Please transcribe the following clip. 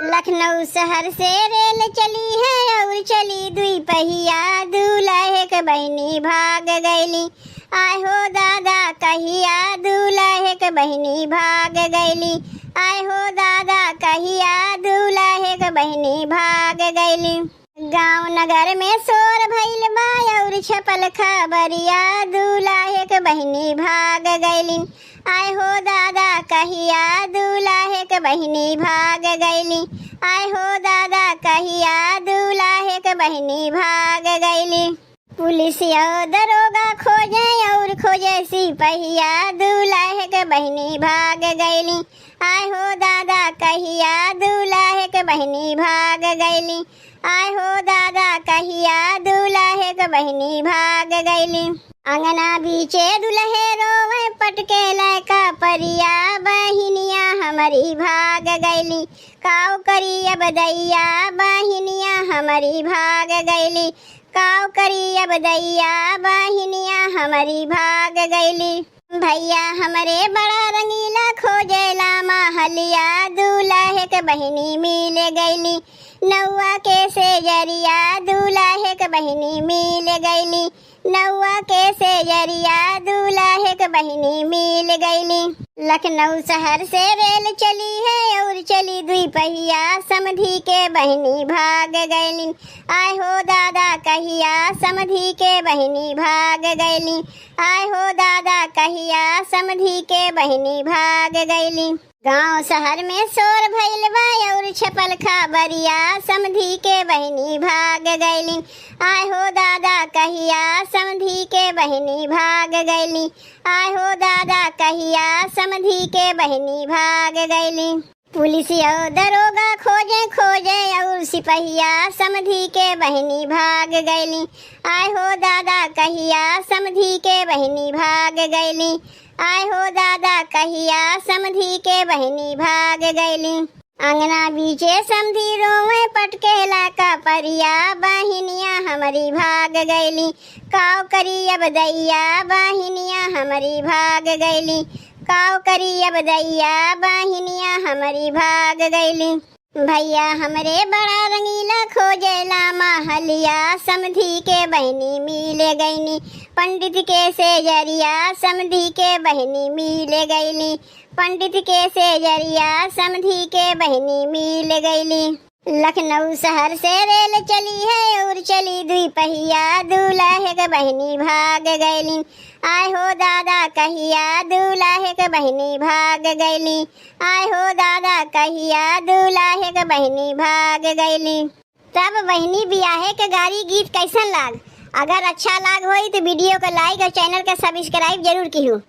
लखनऊ शहर से रेल चली है और चली दुई पहिया, दूल्हे के बहिनी भाग गईली। आय हो दादा कहिया दूल्हे के बहिनी भाग गईली। आय हो दादा कहिया दूल्हे के बहिनी भाग गईली। गांव नगर में शोर भइल बा और छपल खबरिया, दूल्हे के बहिनी भाग गईली। आय हो दादा कहिया दूल्हे के बहिनी भाग गईली। आय हो दादा कहिया दूल्हे के बहिनी भाग गईली। पुलिस और दरोगा खोजे और खोजे सिपहिया, दूल्हे के बहिनी भाग गईली। आय हो दादा कहिया दूल्हे के बहिनी भाग गईली। आय हो दादा कहिया दूल्हे के बहिनी भाग गईली। अंगना बीचे दुल्हे रोवे पटके लैका परिया, बहिनिया हमारी भाग गईली। काव करी अब दैया बहिनिया हमारी भाग गईली। काव करी अब दैया बहिनिया हमारी भाग गईली। भैया हमारे बड़ा रंगीला खोजेला महलिया, दूल्हे के बहिनी मिल गईली। नौआ के सेजरिया दूल्हे के बहिनी मिल गईली। नौआ के सेजरिया दूल्हे के बहिनी मिल गईली। लखनऊ शहर से रेल चली है और चली दुई पहिया, समधी के बहिनी भाग गईली। आय हो दादा कहिया समधी के बहिनी भाग गईली। आय हो दादा कहिया समधी के बहिनी भाग गईली। गांव शहर में शोर भइल बा और छपल खबरिया, समधी के बहिनी भाग गईली। आय हो दादा कहिया समधी के बहिनी भाग गईली। आय हो दादा कहिया समधी के बहिनी भाग गईली। पुलिस और दरोगा खोजे खोजे और सिपहिया, समधी के बहिनी भाग गईली। आय हो दादा कहिया समधी के बहिनी भाग गईली। आय हो दादा कहिया समधी के बहिनी भाग गईली। अंगना बीचे समधी रोवे पटकेला का परिया, बहिनिया हमारी भाग गईली। काव करी अब दैया बहिनिया हमारी भाग गईली। काव करी अब दैया बहिनिया हमारी भाग गईली। भैया हमरे बड़ा रंगीला खोजेला महलिया, समधी के बहिनी मिल गईनी। पंडित के सेजरिया समधी के बहिनी मिल गईली। पंडित के सेजरिया समधी के बहिनी मिल गईली। लखनऊ शहर से रेल चली है और चली दुई पहिया, दूल्हे के बहिनी भाग गईली। आय हो दादा कहिया दूल्हे के बहिनी भाग गईली। आय हो दादा कहिया दूल्हे के बहिनी भाग गईली। तब बहिनी बियाहे के गारी गीत कैसन लाग? अगर अच्छा लाग होई तो वीडियो को लाइक और चैनल का सब्सक्राइब जरूर कीहू।